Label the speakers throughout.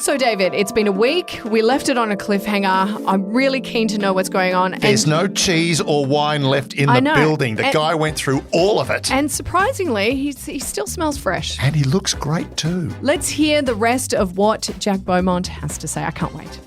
Speaker 1: So, David, it's been a week. We left it on a cliffhanger. I'm really keen to know what's going on.
Speaker 2: There's no cheese or wine left in the building. The guy went through all of it.
Speaker 1: And surprisingly, he still smells fresh.
Speaker 2: And he looks great too.
Speaker 1: Let's hear the rest of what Jack Beaumont has to say. I can't wait.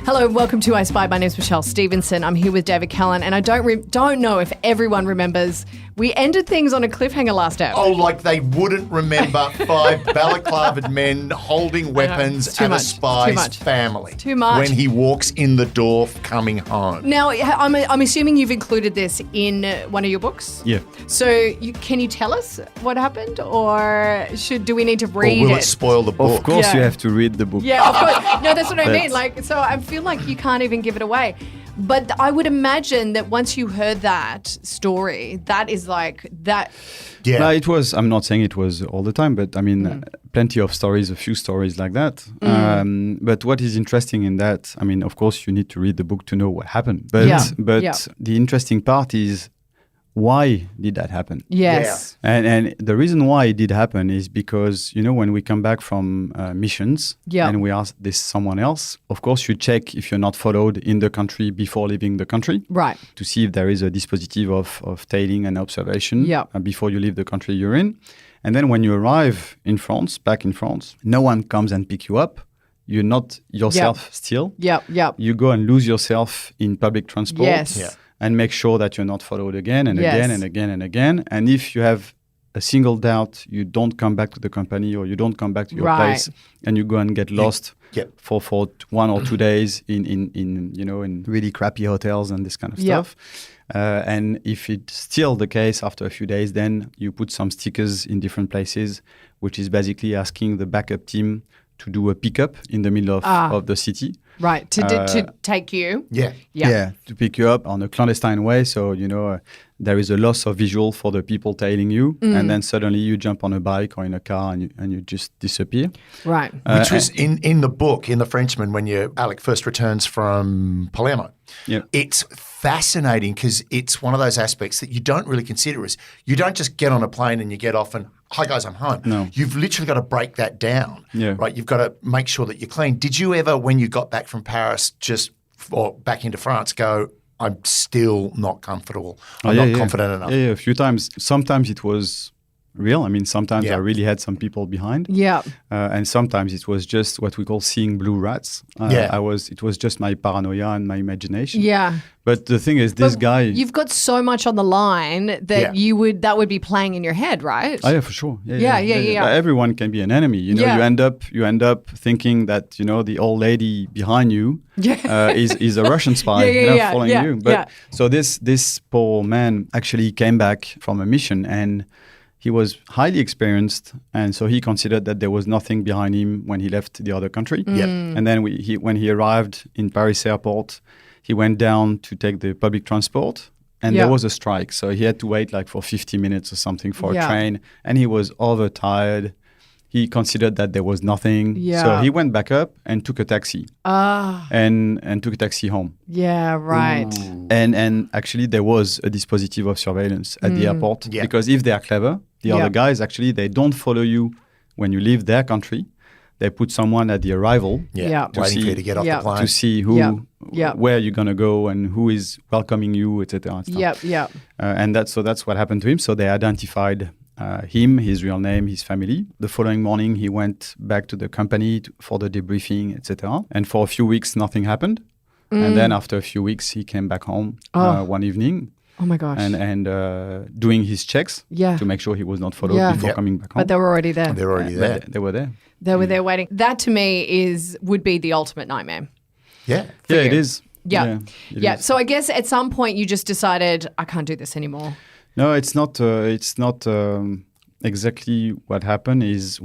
Speaker 1: Hello and welcome to I Spy. My name's Michelle Stevenson. I'm here with David Callan, and I don't know if everyone remembers we ended things on a cliffhanger last ep.
Speaker 2: Oh, like they wouldn't remember five balaclavaed men holding weapons at a spy's family.
Speaker 1: Too much.
Speaker 2: When he walks in the door coming home.
Speaker 1: Now, I'm assuming you've included this in one of your books?
Speaker 3: Yeah.
Speaker 1: So can you tell us what happened, or do we need to read it?
Speaker 2: Or will it spoil the book?
Speaker 3: Of course you have to read the book.
Speaker 1: Yeah, of course. No, that's what I mean. So I feel like you can't even give it away. But I would imagine that once you heard that story, that is like that.
Speaker 2: Yeah.
Speaker 3: No, it was. I'm not saying it was all the time, but I mean, plenty of stories, a few stories like that. But what is interesting in that, I mean, of course, you need to read the book to know what happened. But the interesting part is, why did that happen?
Speaker 1: Yes.
Speaker 2: Yeah.
Speaker 3: And the reason why it did happen is because, when we come back from missions and we ask this someone else, of course, you check if you're not followed in the country before leaving the country.
Speaker 1: Right.
Speaker 3: To see if there is a dispositive of tailing and observation before you leave the country you're in. And then when you arrive in France, back in France, no one comes and pick you up. You're not yourself still.
Speaker 1: Yep.
Speaker 3: You go and lose yourself in public transport.
Speaker 1: Yes.
Speaker 2: Yeah.
Speaker 3: And make sure that you're not followed again and again and again and again. And if you have a single doubt, you don't come back to the company or you don't come back to your place, and you go and get lost for 1 or 2 days in really crappy hotels and this kind of stuff. And if it's still the case after a few days, then you put some stickers in different places, which is basically asking the backup team to do a pickup in the middle of the city.
Speaker 1: Right, to take you.
Speaker 3: Yeah, to pick you up on a clandestine way. So, there is a loss of visual for the people tailing you. And then suddenly you jump on a bike or in a car and you just disappear.
Speaker 1: Right.
Speaker 2: Which was in the book, in The Frenchman, when Alec first returns from Palermo.
Speaker 3: Yeah.
Speaker 2: It's fascinating because it's one of those aspects that you don't really consider is you don't just get on a plane and you get off and, hi guys, I'm home.
Speaker 3: No.
Speaker 2: You've literally got to break that down, right? You've got to make sure that you're clean. Did you ever, when you got back from Paris or back into France, go, I'm still not comfortable. I'm not confident enough.
Speaker 3: Yeah, a few times. Sometimes it was real. I mean, sometimes I really had some people behind.
Speaker 1: Yeah.
Speaker 3: And sometimes it was just what we call seeing blue rats. It was just my paranoia and my imagination.
Speaker 1: Yeah.
Speaker 3: But the thing is, this guy...
Speaker 1: You've got so much on the line that that would be playing in your head, right?
Speaker 3: Oh, yeah, for sure. Yeah. Everyone can be an enemy. You end up thinking that, the old lady behind you is a Russian spy following you. But so this poor man actually came back from a mission and he was highly experienced, and so he considered that there was nothing behind him when he left the other country. And then when he arrived in Paris airport, he went down to take the public transport, and there was a strike. So he had to wait for 50 minutes or something for a train, and he was overtired. He considered that there was nothing. So he went back up and took a taxi. And took a taxi home.
Speaker 1: Yeah, right.
Speaker 2: Ooh.
Speaker 3: And actually there was a dispositive of surveillance at the airport because if they are clever, the other guys actually, they don't follow you when you leave their country. They put someone at the arrival
Speaker 2: waiting for you to get off the plane.
Speaker 3: To see where you're going to go and who is welcoming you, etc. And that's what happened to him. So they identified him, his real name, his family. The following morning, he went back to the company for the debriefing, etc. And for a few weeks, nothing happened. And then after a few weeks, he came back home one evening.
Speaker 1: Oh my gosh.
Speaker 3: And doing his checks to make sure he was not followed before coming back home.
Speaker 1: But they were already there.
Speaker 2: They were already there.
Speaker 3: They were there.
Speaker 1: They were there waiting. That to me would be the ultimate nightmare.
Speaker 2: Yeah.
Speaker 3: Yeah, it is.
Speaker 1: Yeah.
Speaker 3: It is.
Speaker 1: So I guess at some point you just decided, I can't do this anymore.
Speaker 3: No, it's not exactly what happened is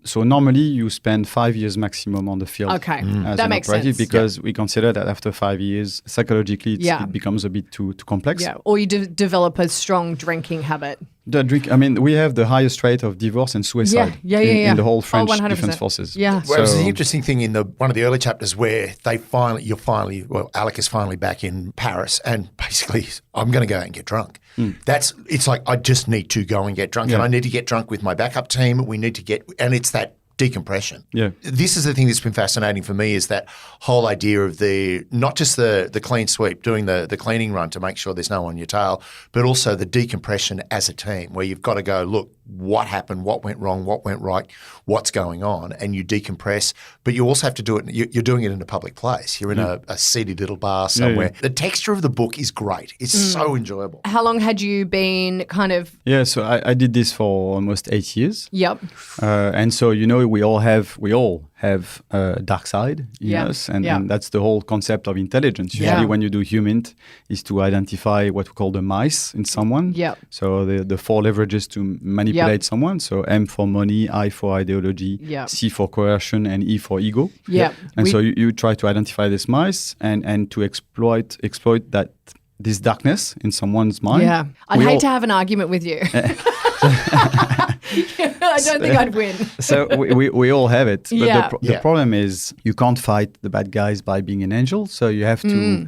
Speaker 3: so normally you spend 5 years maximum on the field.
Speaker 1: Okay,
Speaker 3: as
Speaker 1: that
Speaker 3: an
Speaker 1: makes
Speaker 3: operative
Speaker 1: sense.
Speaker 3: because we consider that after 5 years, psychologically it becomes a bit too complex.
Speaker 1: Yeah, or you develop a strong drinking habit.
Speaker 3: The drink. I mean, we have the highest rate of divorce and suicide in the whole French Defense Forces.
Speaker 1: Yeah.
Speaker 2: Well, there's an interesting thing in one of the early chapters where Alec is finally back in Paris, and basically, I'm going to go out and get drunk. It's like I just need to go and get drunk, and I need to get drunk with my backup team. We need to and it's that decompression.
Speaker 3: Yeah.
Speaker 2: This is the thing that's been fascinating for me, is that whole idea of not just the clean sweep, doing the cleaning run to make sure there's no one on your tail, but also the decompression as a team, where you've got to go, look, what happened, what went wrong, what went right, what's going on, and you decompress. But you also have to do it, you're doing it in a public place. You're in a seedy little bar somewhere. The texture of the book is great. It's so enjoyable.
Speaker 1: How long had you been kind of...
Speaker 3: Yeah, so I did this for almost 8 years.
Speaker 1: Yep.
Speaker 3: And so, we all have a dark side in us, and that's the whole concept of intelligence. Usually when you do HUMINT is to identify what we call the mice in someone.
Speaker 1: Yep.
Speaker 3: So the 4 leverages to manipulate someone. So M for money, I for ideology, C for coercion, and E for ego.
Speaker 1: Yep.
Speaker 3: And so you try to identify these mice and to exploit this darkness in someone's mind.
Speaker 1: Yeah. I'd hate to have an argument with you. I don't think I'd win.
Speaker 3: So we all have it. But the problem is you can't fight the bad guys by being an angel. So you have to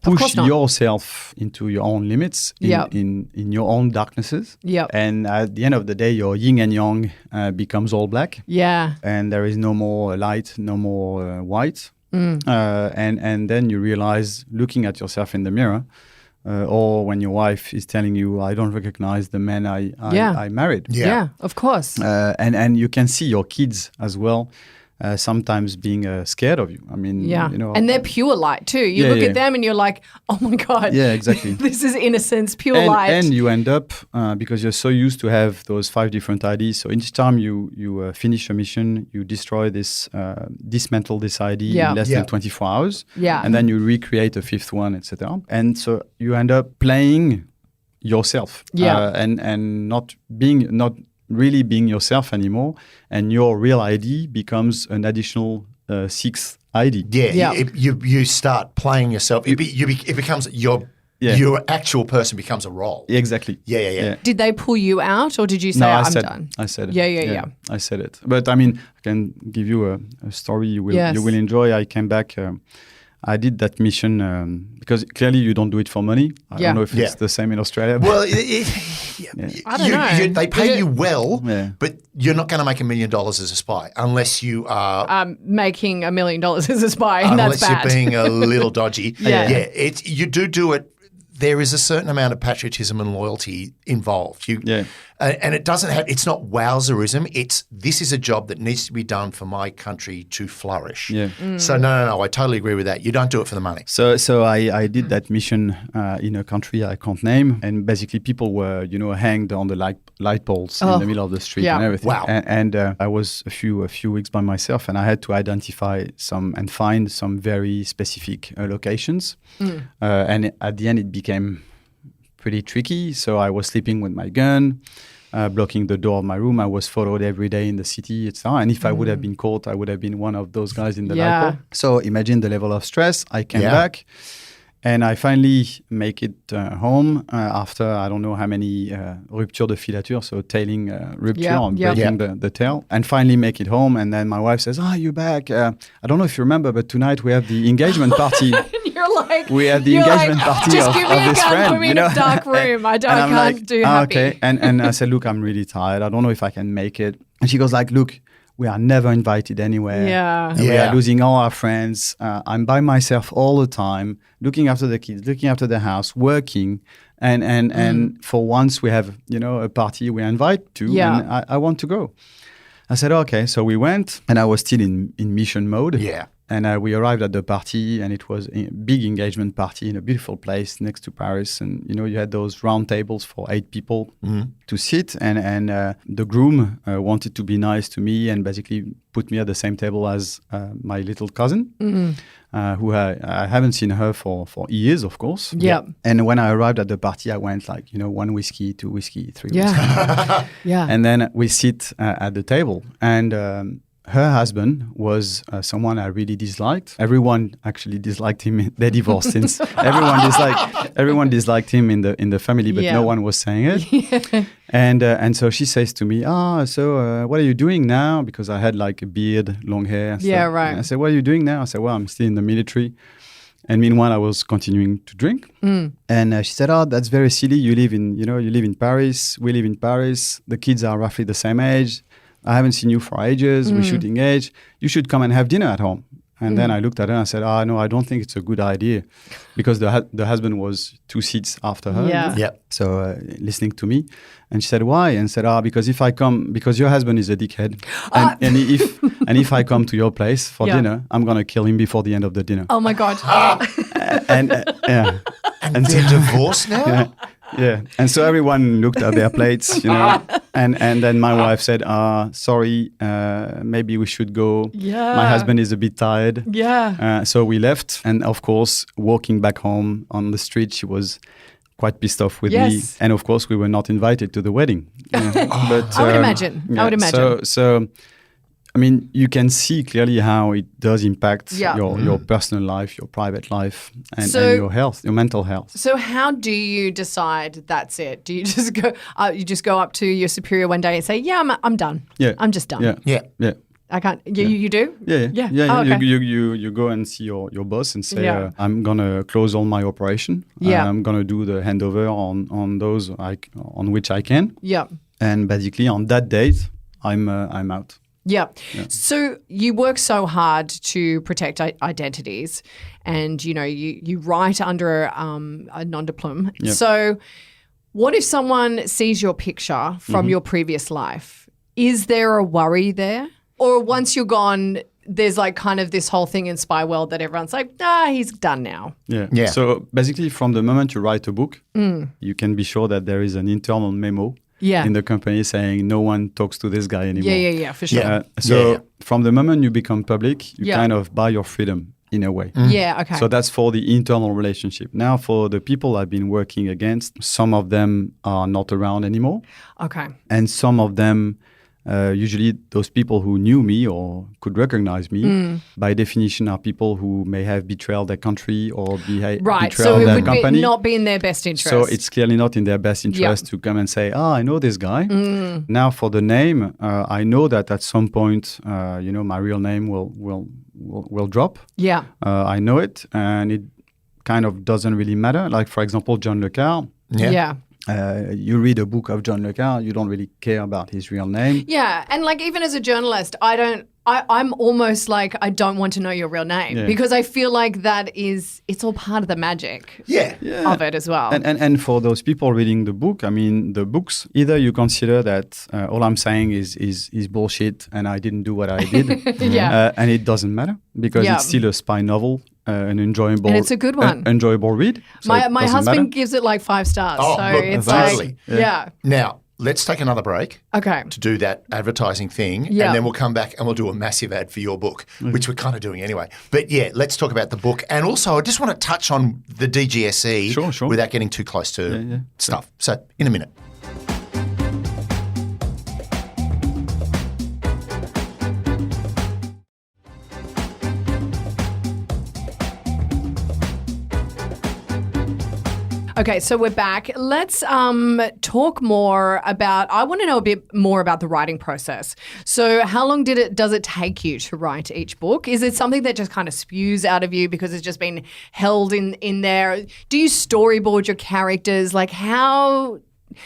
Speaker 3: push yourself into your own limits in your own darknesses. Yep. And at the end of the day, your yin and yang becomes all black.
Speaker 1: Yeah.
Speaker 3: And there is no more light, no more white. And then you realize, looking at yourself in the mirror, or when your wife is telling you, I don't recognize the man I married.
Speaker 1: Yeah, of course.
Speaker 3: And you can see your kids as well sometimes being scared of you. I mean,
Speaker 1: and they're pure light too. You look at them and you're like, oh my God.
Speaker 3: Yeah, exactly.
Speaker 1: This is innocence, pure light.
Speaker 3: And you end up, because you're so used to have those 5 different IDs, so each time you finish a mission, you destroy this, dismantle this ID in less than 24 hours.
Speaker 1: Yeah.
Speaker 3: And then you recreate a 5th one, etc. And so you end up playing yourself. And not really being yourself anymore, and your real ID becomes an additional 6th ID.
Speaker 2: You start playing yourself. It becomes your actual person becomes a role.
Speaker 3: Exactly.
Speaker 2: Yeah.
Speaker 1: Did they pull you out, or did you say, I'm done?
Speaker 3: I said it.
Speaker 1: Yeah.
Speaker 3: I said it. But I mean, I can give you a story you will enjoy. I came back. I did that mission because clearly you don't do it for money. I don't know if it's the same in Australia.
Speaker 2: Well,
Speaker 1: I don't know.
Speaker 2: They pay you well, but you're not going to make $1 million as a spy unless you are
Speaker 1: making $1 million as a spy, and that's bad.
Speaker 2: Unless you're being a little dodgy. You do it. There is a certain amount of patriotism and loyalty involved. And it doesn't have. It's not wowserism. This is a job that needs to be done for my country to flourish. So no. I totally agree with that. You don't do it for the money.
Speaker 3: So I did that mission in a country I can't name, and basically people were hanged on the light poles in the middle of the street and everything.
Speaker 2: Wow.
Speaker 3: And I was a few weeks by myself, and I had to identify and find some very specific locations. And at the end, it became pretty tricky. So I was sleeping with my gun, blocking the door of my room. I was followed every day in the city, etc. And if I would have been caught, I would have been one of those guys in the light pole. So imagine the level of stress. I came back, and I finally make it home after I don't know how many rupture de filature, so tailing rupture, breaking the tail, and finally make it home. And then my wife says, you're back. I don't know if you remember, but tonight we have the engagement party. We had the engagement party
Speaker 1: just
Speaker 3: of
Speaker 1: give me a
Speaker 3: this
Speaker 1: gun,
Speaker 3: friend.
Speaker 1: put me in a dark room. I can't do happy.
Speaker 3: Okay. And I said, look, I'm really tired. I don't know if I can make it. And she goes like, look, we are never invited anywhere. We are losing all our friends. I'm by myself all the time, looking after the kids, looking after the house, working. And for once we have, a party we invite to, and I want to go. I said, okay. So we went, and I was still in mission mode.
Speaker 2: Yeah.
Speaker 3: And we arrived at the party, and it was a big engagement party in a beautiful place next to Paris. And, you had those round tables for 8 people to sit. And the groom wanted to be nice to me and basically put me at the same table as my little cousin, who I haven't seen her for years, of course.
Speaker 1: Yeah.
Speaker 3: And when I arrived at the party, I went like, 1 whiskey, 2 whiskey, 3 whiskey.
Speaker 1: Yeah.
Speaker 3: And then we sit at the table. And her husband was someone I really disliked. Everyone actually disliked him. They divorced since everyone disliked him in the family, but no one was saying it. And so she says to me, so what are you doing now? Because I had like a beard, long hair. So,
Speaker 1: right.
Speaker 3: I said, what are you doing now? I said, well, I'm still in the military. And meanwhile, I was continuing to drink. And she said, that's very silly. You live in Paris. We live in Paris. The kids are roughly the same age. I haven't seen you for ages. We should engage. You should come and have dinner at home. And then I looked at her and I said, no, I don't think it's a good idea. Because the husband was 2 seats after her.
Speaker 1: Yeah.
Speaker 3: So listening to me. And she said, why? And said, because if I come, because your husband is a dickhead. And if I come to your place for dinner, I'm going to kill him before the end of the dinner.
Speaker 1: Oh my God.
Speaker 2: And they're divorced now?
Speaker 3: Yeah. And so everyone looked at their plates, and then my wife said, sorry, maybe we should go.
Speaker 1: Yeah.
Speaker 3: My husband is a bit tired.
Speaker 1: Yeah.
Speaker 3: So we left. And of course, walking back home on the street, she was quite pissed off with me. And of course, we were not invited to the wedding. But,
Speaker 1: I would imagine.
Speaker 3: So I mean, you can see clearly how it does impact your personal life, your private life, and your health, your mental health.
Speaker 1: So how do you decide that's it? Do you just go? You just go up to your superior one day and say, "Yeah, I'm done.
Speaker 3: Yeah,
Speaker 1: I'm just done.
Speaker 3: Yeah.
Speaker 1: I can't. You do?
Speaker 3: Yeah.
Speaker 1: Oh, okay.
Speaker 3: You go and see your boss and say, I'm gonna close all my operation. I'm gonna do the handover on those on which I can.
Speaker 1: Yeah.
Speaker 3: And basically on that date, I'm out.
Speaker 1: Yeah. So you work so hard to protect identities, and you write under a non-diplôme.
Speaker 3: Yep.
Speaker 1: So what if someone sees your picture from your previous life? Is there a worry there? Or once you're gone, there's like kind of this whole thing in spy world that everyone's like, he's done now.
Speaker 3: Yeah. So basically from the moment you write a book, you can be sure that there is an internal memo in the company saying no one talks to this guy anymore.
Speaker 1: Yeah, for sure.
Speaker 3: From the moment you become public, you kind of buy your freedom in a way.
Speaker 1: Yeah, okay.
Speaker 3: So that's for the internal relationship. Now for the people I've been working against, some of them are not around anymore.
Speaker 1: Okay.
Speaker 3: And some of them, usually those people who knew me or could recognize me, by definition are people who may have betrayed their country or betrayed their company.
Speaker 1: Not be in their best interest.
Speaker 3: So it's clearly not in their best interest to come and say, I know this guy. Now for the name, I know that at some point, my real name will drop.
Speaker 1: Yeah.
Speaker 3: I know it, and it kind of doesn't really matter. Like for example, John Le Carre.
Speaker 1: Yeah.
Speaker 3: You read a book of John Le Carre, you don't really care about his real name.
Speaker 1: Yeah, and like even as a journalist, I'm almost like I don't want to know your real name because I feel like it's all part of the magic of it as well.
Speaker 3: And for those people reading the book, I mean, the books, either you consider that all I'm saying is bullshit and I didn't do what I did, and it doesn't matter because it's still a spy novel. An enjoyable,
Speaker 1: and it's a good one.
Speaker 3: Enjoyable read.
Speaker 1: So my husband gives it like 5 stars.
Speaker 2: Oh,
Speaker 1: so
Speaker 2: look,
Speaker 1: it's
Speaker 2: totally.
Speaker 1: like,
Speaker 2: Now, let's take another break.
Speaker 1: Okay.
Speaker 2: To do that advertising thing. And then we'll come back and we'll do a massive ad for your book, which we're kind of doing anyway. But let's talk about the book. And also, I just want to touch on the DGSE
Speaker 3: sure.
Speaker 2: without getting too close to stuff. So, in a minute.
Speaker 1: Okay, so we're back. Let's talk more about, I want to know a bit more about the writing process. So how long does it take you to write each book? Is it something that just kind of spews out of you because it's just been held in there? Do you storyboard your characters? Like how...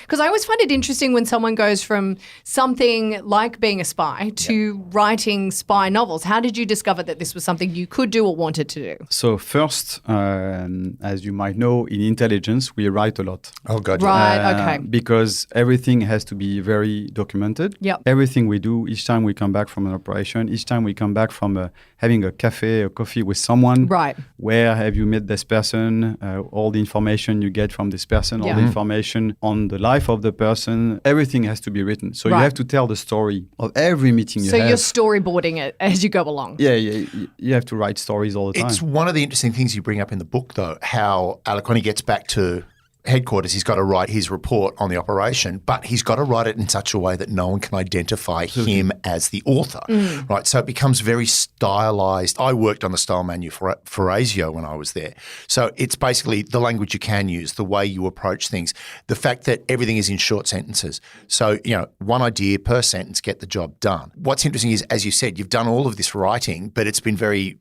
Speaker 1: Because I always find it interesting when someone goes from something like being a spy to writing spy novels. How did you discover that this was something you could do or wanted to do?
Speaker 3: So first, as you might know, in intelligence, we write a lot.
Speaker 2: Oh, God.
Speaker 1: Right, okay.
Speaker 3: Because everything has to be very documented.
Speaker 1: Yep.
Speaker 3: Everything we do, each time we come back from an operation, each time we come back from having a coffee with someone.
Speaker 1: Right.
Speaker 3: Where have you met this person? All the information you get from this person, all the information on the life of the person, everything has to be written. So you have to tell the story of every meeting you have.
Speaker 1: So you're storyboarding it as you go along.
Speaker 3: Yeah, you have to write stories all the time.
Speaker 2: It's one of the interesting things you bring up in the book, though, how Alec, when he gets back to headquarters, he's got to write his report on the operation, but he's got to write it in such a way that no one can identify him as the author, right? So it becomes very stylized. I worked on the style manual for Phrasio when I was there. So it's basically the language you can use, the way you approach things, the fact that everything is in short sentences. So, one idea per sentence, get the job done. What's interesting is, as you said, you've done all of this writing, but it's been very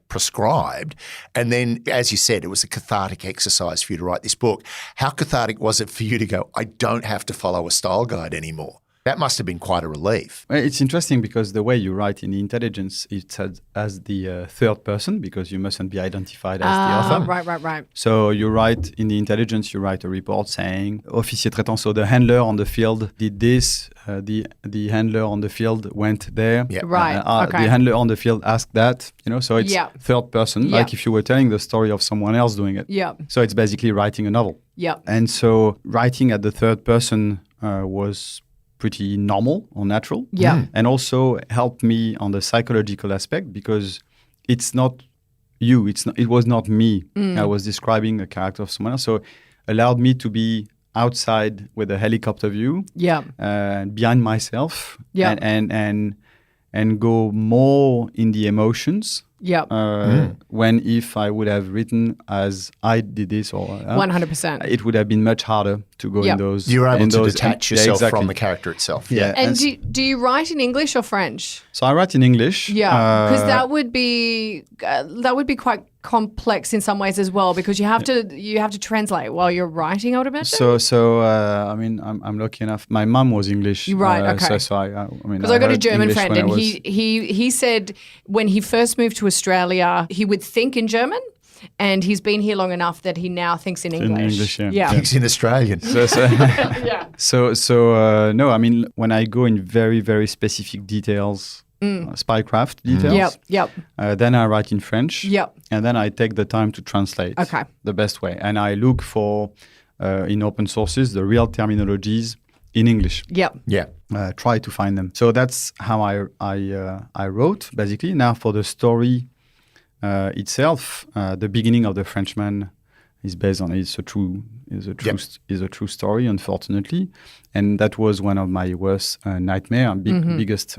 Speaker 2: prescribed. And then, as you said, it was a cathartic exercise for you to write this book. How cathartic was it for you to go, I don't have to follow a style guide anymore? That must have been quite a relief.
Speaker 3: It's interesting because the way you write in the intelligence, it's as the third person, because you mustn't be identified as the author.
Speaker 1: Right.
Speaker 3: So you write in the intelligence, you write a report saying, officier traitant, so the handler on the field did this, the handler on the field went there.
Speaker 2: Yep.
Speaker 1: Right. Okay.
Speaker 3: The handler on the field asked that, so it's third person, like if you were telling the story of someone else doing it.
Speaker 1: Yeah.
Speaker 3: So it's basically writing a novel.
Speaker 1: Yeah.
Speaker 3: And so writing at the third person was pretty normal or natural.
Speaker 1: Yeah.
Speaker 3: And also helped me on the psychological aspect, because it's not you, it was not me. I was describing a character of someone else. So allowed me to be outside with a helicopter view, behind myself, and go more in the emotions. When if I would have written as I did this, or
Speaker 1: 100%,
Speaker 3: it would have been much harder to go in those.
Speaker 2: You were able to detach yourself from the character itself.
Speaker 3: Yeah.
Speaker 1: And do you write in English or French?
Speaker 3: So I write in English.
Speaker 1: Yeah, because that would be quite complex in some ways as well, because you have to translate while you're writing, I would imagine.
Speaker 3: So I mean, I'm lucky enough. My mum was English.
Speaker 1: Right. Okay.
Speaker 3: So I mean,
Speaker 1: because I got a German
Speaker 3: English
Speaker 1: friend, and he said when he first moved to Australia, he would think in German. And he's been here long enough that he now thinks in English.
Speaker 3: In English,
Speaker 1: yeah.
Speaker 2: Thinks in Australian.
Speaker 3: No, I mean, when I go in very, very specific details, spycraft details, then I write in French, and then I take the time to translate the best way. And I look for, in open sources, the real terminologies in English. Try to find them. So that's how I wrote, basically. Now for the story itself, the beginning of The Frenchman is based on is a true story, unfortunately, and that was one of my worst biggest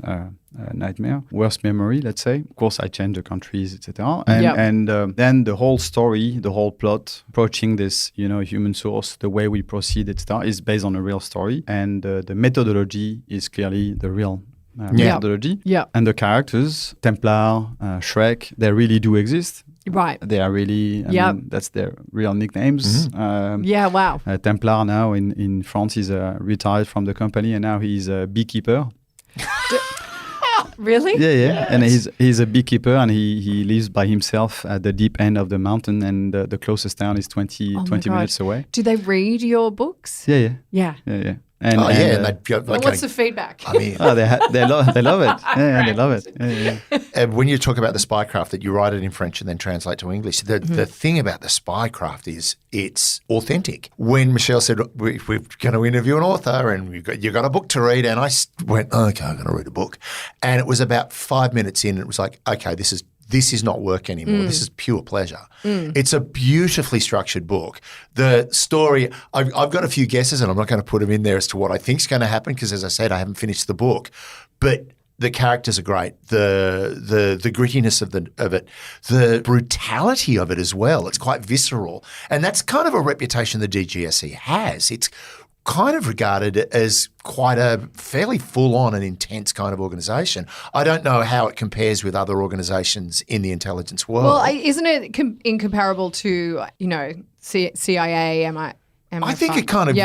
Speaker 3: nightmare, worst memory, let's say. Of course, I changed the countries, etc. And then the whole story, the whole plot, approaching this, human source, the way we proceed, etc., is based on a real story, and the methodology is clearly the real methodology. And the characters, Templar, Shrek, they really do exist.
Speaker 1: Right.
Speaker 3: They are really, I mean, that's their real nicknames.
Speaker 1: Wow.
Speaker 3: Templar now in France is retired from the company, and now he's a beekeeper.
Speaker 1: Really?
Speaker 3: Yeah.
Speaker 1: Yes.
Speaker 3: And he's a beekeeper, and he lives by himself at the deep end of the mountain, and the closest town is 20 minutes away.
Speaker 1: Do they read your books?
Speaker 3: Yeah.
Speaker 2: And
Speaker 1: what's the feedback?
Speaker 2: I mean,
Speaker 3: they love it. Yeah, they love it. Yeah.
Speaker 2: When you talk about the spycraft, that you write it in French and then translate to English, the thing about the spycraft is it's authentic. When Michelle said, we're going to interview an author and you've got a book to read, and I went, okay, I'm going to read a book. And it was about 5 minutes in, and it was like, okay, this is not work anymore. This is pure pleasure. It's a beautifully structured book. The story, I've got a few guesses, and I'm not going to put them in there as to what I think is going to happen, because, as I said, I haven't finished the book. But the characters are great. The grittiness of it, the brutality of it as well. It's quite visceral, and that's kind of a reputation the DGSE has. It's kind of regarded as quite a fairly full-on and intense kind of organisation. I don't know how it compares with other organisations in the intelligence world.
Speaker 1: Well, isn't it incomparable to, CIA, MI5?
Speaker 2: I think it kind of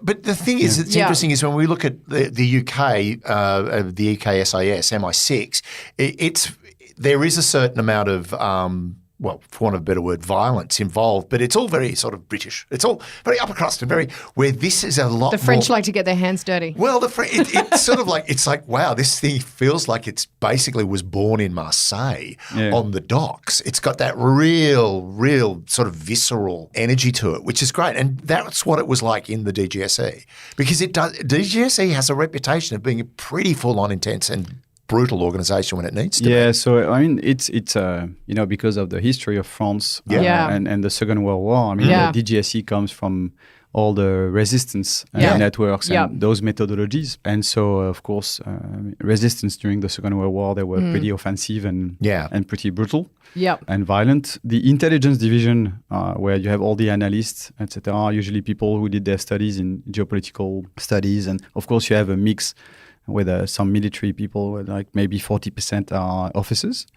Speaker 2: but the thing is, it's interesting is when we look at the UK, the EKSIS, MI6, there is a certain amount of for want of a better word, violence involved, but it's all very sort of British. It's all very upper crust and where this is a lot more.
Speaker 1: The French like to get their hands dirty.
Speaker 2: Well, it's sort of like, it's like, wow, this thing feels like it's basically was born in Marseille on the docks. It's got that real sort of visceral energy to it, which is great. And that's what it was like in the DGSE, because DGSE has a reputation of being pretty full on intense and brutal organisation when it needs to be.
Speaker 3: Yeah, so I mean, it's because of the history of France and the Second World War. I mean, the DGSE comes from all the resistance networks and those methodologies. And so, of course, resistance during the Second World War, they were pretty offensive and pretty brutal and violent. The intelligence division, where you have all the analysts, etc., are usually people who did their studies in geopolitical studies. And, of course, you have a mix with some military people, like maybe 40% are officers.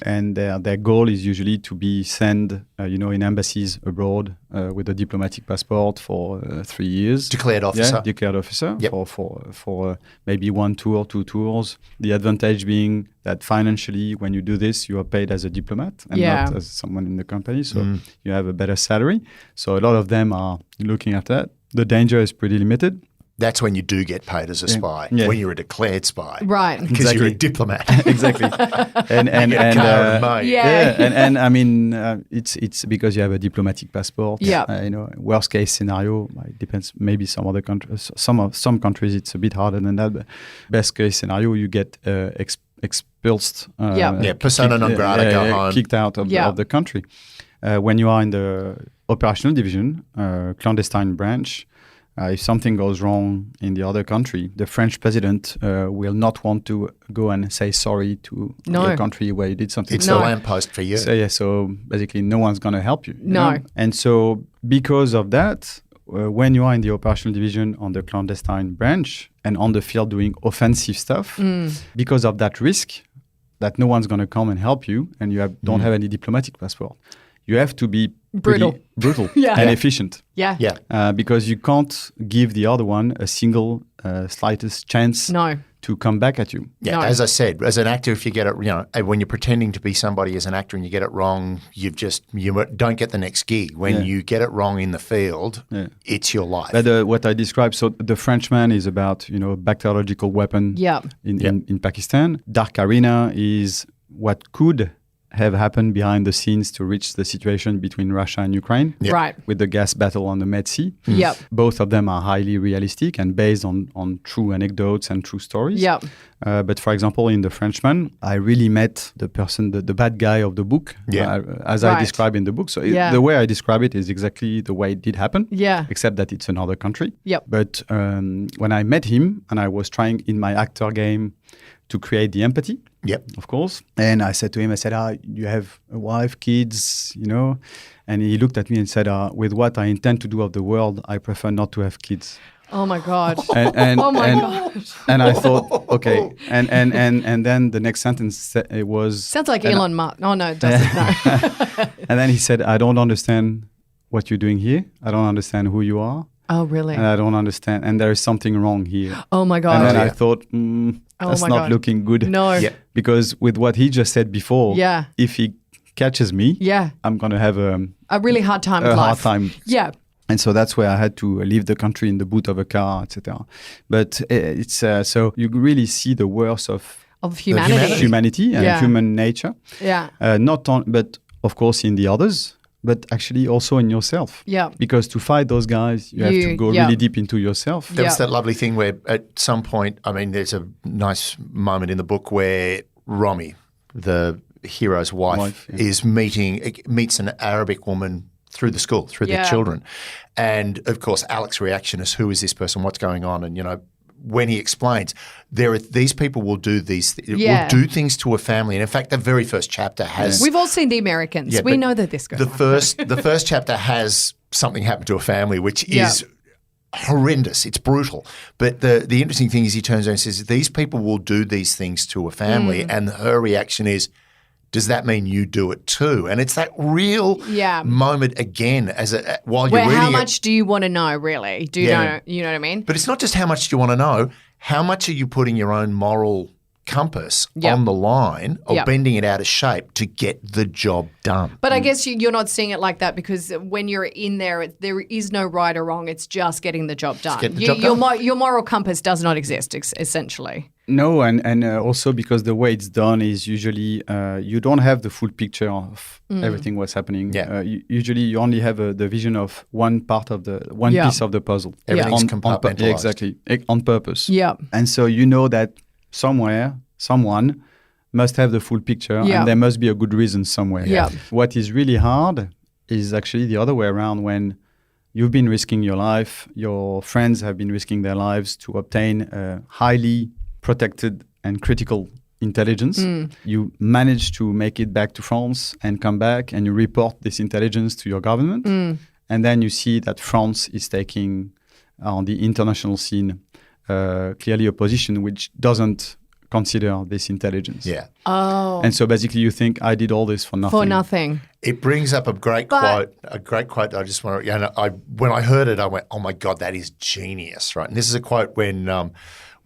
Speaker 3: And their goal is usually to be sent, in embassies abroad with a diplomatic passport for 3 years.
Speaker 2: Declared officer.
Speaker 3: Yeah, declared officer for maybe 1 tour, 2 tours. The advantage being that financially, when you do this, you are paid as a diplomat and not as someone in the company. So you have a better salary. So a lot of them are looking at that. The danger is pretty limited.
Speaker 2: That's when you do get paid as a spy, when you're a declared spy.
Speaker 1: Right.
Speaker 2: Because you're a diplomat.
Speaker 3: Exactly. And I mean, it's because you have a diplomatic passport. Worst case scenario, it depends, maybe some other countries, some countries it's a bit harder than that, but best case scenario, you get expulsed.
Speaker 2: Persona non grata, go home.
Speaker 3: Kicked out of the country. When you are in the operational division, clandestine branch, if something goes wrong in the other country, the French president will not want to go and say sorry to the country where you did something.
Speaker 2: It's a lamppost for you.
Speaker 3: So basically no one's going to help you. No. And so because of that, when you are in the operational division on the clandestine branch and on the field doing offensive stuff, because of that risk that no one's going to come and help you and you don't have any diplomatic passport, you have to be brutal and efficient. Because you can't give the other one a single slightest chance to come back at you.
Speaker 2: As I said, as an actor, if you get it, when you're pretending to be somebody as an actor and you get it wrong, you don't get the next gig. When you get it wrong in the field, it's your life.
Speaker 3: But what I described, so the Frenchman is about a bacteriological weapon in Pakistan. Dark Arena is what could have happened behind the scenes to reach the situation between Russia and Ukraine, with the gas battle on the Med Sea. Both of them are highly realistic and based on true anecdotes and true stories. But for example, in The Frenchman, I really met the person, the bad guy of the book, as I describe in the book. So the way I describe it is exactly the way it did happen, except that it's another country. But when I met him and I was trying in my actor game to create the empathy, of course. And I said to him, you have a wife, kids, And he looked at me and said, with what I intend to do of the world, I prefer not to have kids.
Speaker 1: Oh my God.
Speaker 3: And I thought, okay. And then the next sentence it was...
Speaker 1: Sounds like Elon Musk. Oh, no, it doesn't. No.
Speaker 3: And then he said, I don't understand what you're doing here. I don't understand who you are.
Speaker 1: Oh, really?
Speaker 3: And I don't understand. And there is something wrong here.
Speaker 1: Oh my God.
Speaker 3: And then I thought, that's not looking good.
Speaker 1: No.
Speaker 3: Because with what he just said before, if he catches me, I'm going to have a
Speaker 1: really hard time with life. Yeah.
Speaker 3: And so that's where I had to leave the country in the boot of a car, etc. But it's so you really see the worst of humanity and human nature. But of course in the others, but actually also in yourself. Because to fight those guys, you have to go really deep into yourself.
Speaker 2: That's that lovely thing where at some point, I mean, there's a nice moment in the book where Romy, the hero's wife meets an Arabic woman through the school, through their children. And of course, Alec's reaction is, who is this person? What's going on? And, when he explains, these people will do will do things to a family. And in fact, the very first chapter has...
Speaker 1: We've all seen The Americans. We know that this goes on.
Speaker 2: The first chapter has something happen to a family, which is horrendous. It's brutal. But the interesting thing is he turns around and says, these people will do these things to a family. And her reaction is, does that mean you do it too? And it's that real moment again while you're reading it.
Speaker 1: How much do you want to know, really? Do you know? You know what I mean?
Speaker 2: But it's not just how much do you want to know. How much are you putting your own moral compass on the line or bending it out of shape to get the job done?
Speaker 1: But I guess you're not seeing it like that because when you're in there is no right or wrong. It's just getting the job done. Your moral compass does not exist, essentially.
Speaker 3: No, and also because the way it's done is usually you don't have the full picture of everything what's happening. Usually you only have the vision of one part of one piece of the puzzle.
Speaker 2: Everything's compartmentalized.
Speaker 3: Exactly, on purpose. And so you know that somewhere someone must have the full picture, and there must be a good reason somewhere.
Speaker 1: Yeah.
Speaker 3: What is really hard is actually the other way around, when you've been risking your life, your friends have been risking their lives to obtain highly protected and critical intelligence. You manage to make it back to France and come back, and you report this intelligence to your government. And then you see that France is taking on the international scene clearly a position which doesn't consider this intelligence.
Speaker 2: Yeah.
Speaker 1: Oh.
Speaker 3: And so basically you think, I did all this for nothing.
Speaker 1: For nothing.
Speaker 2: It brings up a great quote that I just want to, when I heard it, I went, oh my God, that is genius, right? And this is a quote when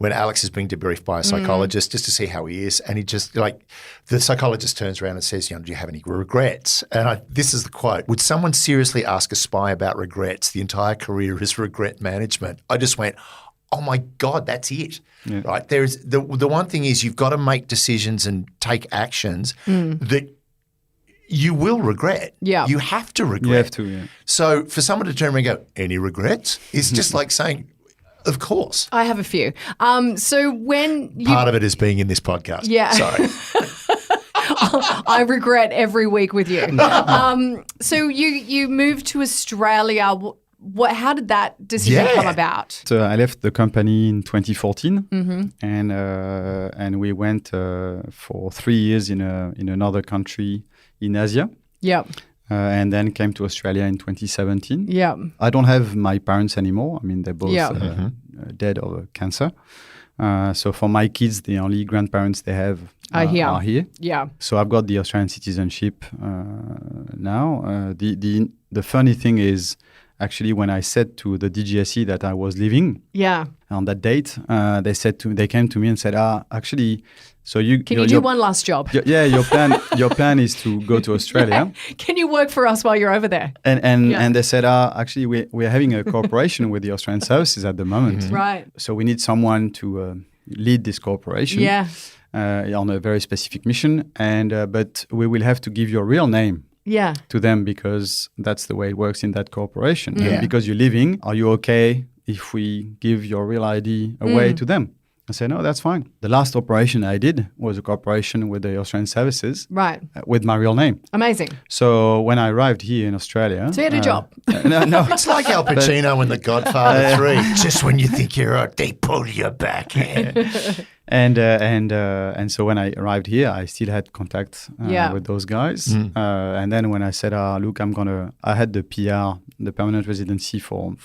Speaker 2: Alex is being debriefed by a psychologist just to see how he is, and he just, like, the psychologist turns around and says, do you have any regrets? And this is the quote: would someone seriously ask a spy about regrets? The entire career is regret management. I just went, oh my God, that's it. Yeah. Right? There's the one thing is, you've got to make decisions and take actions that you will regret.
Speaker 1: Yeah.
Speaker 2: You have to regret.
Speaker 3: You have to, yeah.
Speaker 2: So for someone to turn around and go, any regrets? It's just like saying, of course.
Speaker 1: I have a few. So when you...
Speaker 2: Part of it is being in this podcast.
Speaker 1: Yeah.
Speaker 2: Sorry.
Speaker 1: I regret every week with you. So you moved to Australia. How did that decision come about?
Speaker 3: So I left the company in 2014, and we went for 3 years in another country in Asia.
Speaker 1: Yep.
Speaker 3: And then came to Australia in 2017.
Speaker 1: Yeah.
Speaker 3: I don't have my parents anymore. I mean, they're both dead of cancer. So for my kids, the only grandparents they have are here.
Speaker 1: Yeah.
Speaker 3: So I've got the Australian citizenship now. The funny thing is, actually, when I said to the DGSE that I was leaving on that date, they came to me and said, actually, so
Speaker 1: can you do one last job?
Speaker 3: Your plan is to go to Australia.
Speaker 1: Can you work for us while you're over there?
Speaker 3: And they said, actually, we're having a cooperation with the Australian services at the moment.
Speaker 1: Right.
Speaker 3: So we need someone to lead this cooperation.
Speaker 1: Yeah.
Speaker 3: On a very specific mission, but we will have to give your real name.
Speaker 1: Yeah.
Speaker 3: To them, because that's the way it works in that corporation. Yeah. Because you're leaving, are you okay if we give your real ID away to them? I said, no, that's fine. The last operation I did was a cooperation with the Australian services.
Speaker 1: Right.
Speaker 3: With my real name.
Speaker 1: Amazing.
Speaker 3: So when I arrived here in Australia...
Speaker 1: So you had a job.
Speaker 3: No.
Speaker 2: It's like Al Pacino in The Godfather 3. Just when you think you're out, they pull you back in.
Speaker 3: And so when I arrived here, I still had contact with those guys. And then when I said, look, I had the PR, the permanent residency for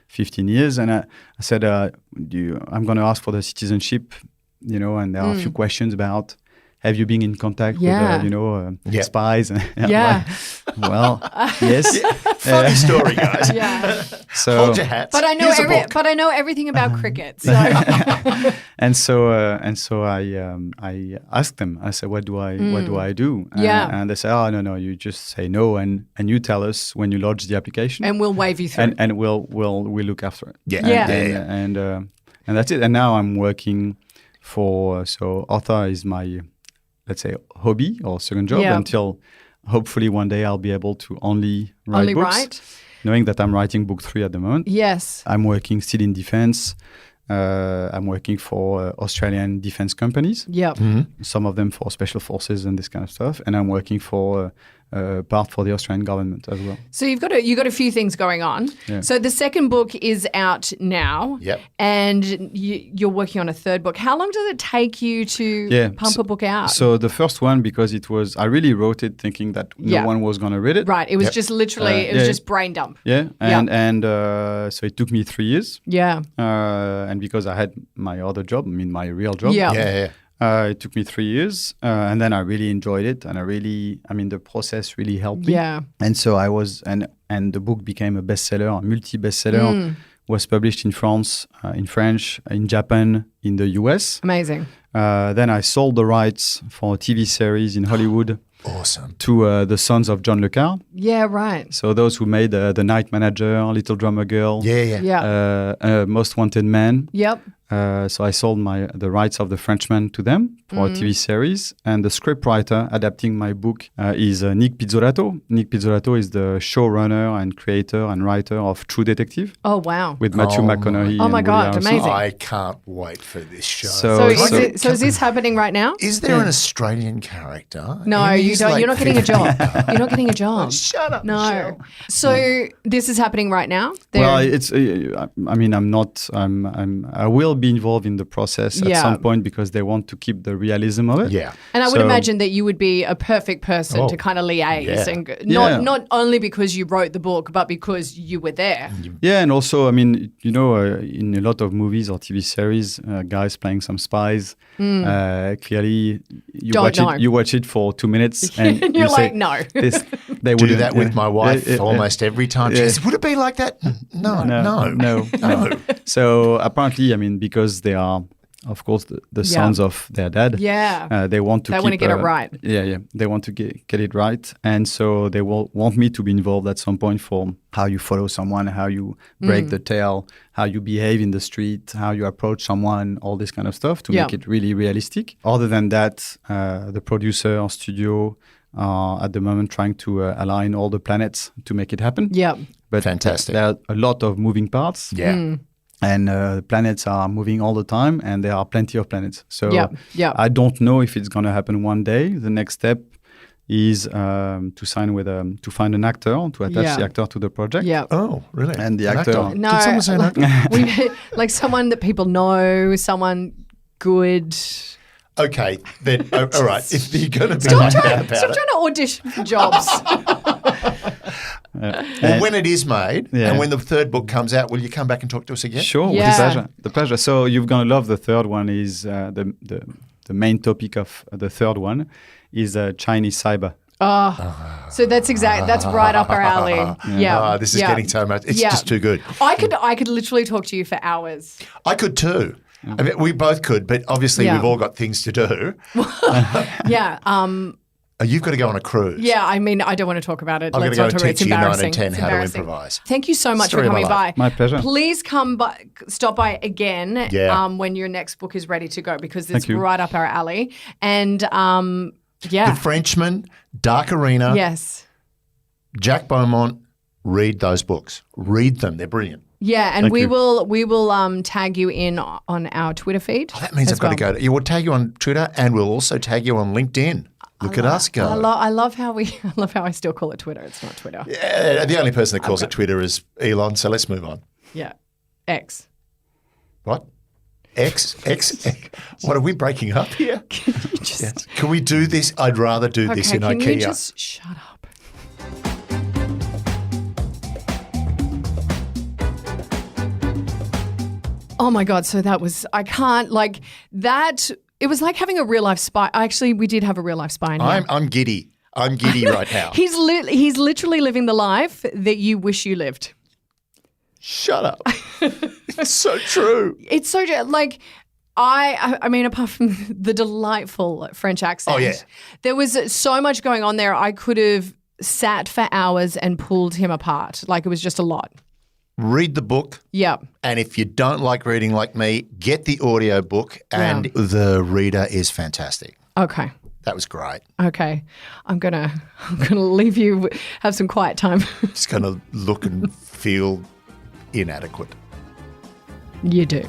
Speaker 3: 15 years. And I said, I'm going to ask for the citizenship, and there are a few questions about, have you been in contact with, spies? Well, yes.
Speaker 2: Funny story, guys.
Speaker 1: Yeah.
Speaker 3: So,
Speaker 2: hold your hats.
Speaker 1: But I know everything about cricket. So.
Speaker 3: and so I asked them. I said, "What do I do?" And they said, "Oh, no. You just say no, and you tell us when you lodge the application,
Speaker 1: and we'll wave you through,
Speaker 3: and we'll look after it."
Speaker 1: And
Speaker 3: that's it. And now I'm working for. So author is my, let's say, hobby or second job until hopefully one day I'll be able to only write books. Knowing that I'm writing book 3 at the moment.
Speaker 1: Yes.
Speaker 3: I'm working still in defense. I'm working for Australian defense companies.
Speaker 1: Yep.
Speaker 3: Some of them for special forces and this kind of stuff. And I'm working for part for the Australian government as well.
Speaker 1: So you've got a few things going on. Yeah. So the second book is out now.
Speaker 2: Yep.
Speaker 1: And you're working on a third book. How long does it take you to pump a book out?
Speaker 3: So the first one, because I really wrote it thinking that no one was going to read it.
Speaker 1: Right. It was just literally, just brain dump.
Speaker 3: Yeah. And so it took me 3 years.
Speaker 1: Yeah.
Speaker 3: And because I had my other job, my real job.
Speaker 2: Yeah.
Speaker 3: It took me 3 years, and then I really enjoyed it, and the process really helped me.
Speaker 1: Yeah.
Speaker 3: And so I was, and the book became a bestseller, a multi-bestseller. Was published in France, in French, in Japan, in the US.
Speaker 1: Amazing.
Speaker 3: Then I sold the rights for a TV series in Hollywood.
Speaker 2: Awesome.
Speaker 3: To the sons of John Le Carre.
Speaker 1: Yeah, right.
Speaker 3: So those who made The Night Manager, Little Drummer Girl.
Speaker 2: Yeah.
Speaker 3: Most Wanted Man.
Speaker 1: Yep.
Speaker 3: So I sold the rights of The Frenchman to them for a TV series. And the scriptwriter adapting my book is Nick Pizzolatto. Nick Pizzolatto is the showrunner and creator and writer of True Detective.
Speaker 1: Oh, wow.
Speaker 3: With Matthew McConaughey.
Speaker 1: Oh, my God. Amazing.
Speaker 2: I can't wait for this show.
Speaker 1: So is this happening right now?
Speaker 2: Is there an Australian character?
Speaker 1: No, you don't. You're not getting a job. You're not getting a job.
Speaker 2: Shut up,
Speaker 1: No.
Speaker 2: Michelle.
Speaker 1: So this is happening right now?
Speaker 3: Well, it's. I mean, I'm not. I will be involved in the process at some point because they want to keep the realism of it.
Speaker 2: Yeah.
Speaker 1: And I would imagine that you would be a perfect person to kind of liaise, and not only because you wrote the book, but because you were there.
Speaker 3: Yeah, and also, I mean, in a lot of movies or TV series, guys playing some spies. Clearly, you watch it for 2 minutes, and
Speaker 1: you're
Speaker 3: you
Speaker 1: like,
Speaker 3: say,
Speaker 1: no.
Speaker 2: They do that with my wife almost every time. She says, would it be like that? No.
Speaker 3: So apparently, I mean, because they are, of course, the sons of their dad.
Speaker 1: Yeah.
Speaker 3: They want to
Speaker 1: get it right.
Speaker 3: Yeah. They want to get it right. And so they will want me to be involved at some point for how you follow someone, how you break the tail, how you behave in the street, how you approach someone, all this kind of stuff to make it really realistic. Other than that, the producer or studio are at the moment trying to align all the planets to make it happen.
Speaker 1: Yeah.
Speaker 3: But
Speaker 2: fantastic.
Speaker 3: There are a lot of moving parts.
Speaker 2: Yeah.
Speaker 3: And planets are moving all the time, and there are plenty of planets. So I don't know if it's going to happen one day. The next step is to sign with to find an actor, to attach the actor to the project.
Speaker 1: Yeah.
Speaker 2: Oh, really?
Speaker 3: And the actor.
Speaker 1: No,
Speaker 2: did someone say that?
Speaker 1: Like someone that people know, someone good.
Speaker 2: Okay, then all right. If you're going to be
Speaker 1: Stop trying to audition for jobs.
Speaker 2: Well, when it is made and when the third book comes out, will you come back and talk to us again?
Speaker 3: Sure, with the pleasure. So you're going to love the third one. Is the main topic of the third one is Chinese cyber.
Speaker 1: So that's right up our alley. Yeah.
Speaker 2: This is getting so much. It's just too good.
Speaker 1: I could literally talk to you for hours.
Speaker 2: I could too. I mean, we both could, but obviously we've all got things to do.
Speaker 1: Yeah.
Speaker 2: You've got to go on a cruise.
Speaker 1: Yeah, I mean, I don't want to talk about it.
Speaker 2: I'm going to go and teach you 9 and 10 how to
Speaker 1: embarrassing.
Speaker 2: improvise.
Speaker 1: Thank you so much for coming by.
Speaker 3: My pleasure.
Speaker 1: Please stop by again when your next book is ready to go, because it's right up our alley. And
Speaker 2: The Frenchman, Dark Arena.
Speaker 1: Yes.
Speaker 2: Jack Beaumont, read those books. Read them. They're brilliant.
Speaker 1: Yeah, and we will tag you in on our Twitter feed.
Speaker 2: Oh, that means I've got to go. We'll tag you on Twitter, and we'll also tag you on LinkedIn. Look at us go.
Speaker 1: I love how I still call it Twitter. It's not Twitter.
Speaker 2: Yeah, the only person that calls it Twitter is Elon. So let's move on.
Speaker 1: Yeah, X.
Speaker 2: What? X. What, are we breaking up here? Can we do this? I'd rather do this in IKEA.
Speaker 1: Can you just shut up? Oh my God. So that was, I can't, like, that, it was like having a real life spy. Actually, we did have a real life spy in here.
Speaker 2: I'm giddy. I'm giddy right now.
Speaker 1: He's literally living the life that you wish you lived.
Speaker 2: Shut up. It's so true.
Speaker 1: It's so, like, I mean, apart from the delightful French accent, there was so much going on there. I could have sat for hours and pulled him apart. Like, it was just a lot.
Speaker 2: Read the book.
Speaker 1: Yeah.
Speaker 2: And if you don't like reading like me, get the audio book, and the reader is fantastic.
Speaker 1: Okay.
Speaker 2: That was great.
Speaker 1: Okay. I'm gonna leave you, have some quiet time.
Speaker 2: Just gonna look and feel inadequate.
Speaker 1: You do.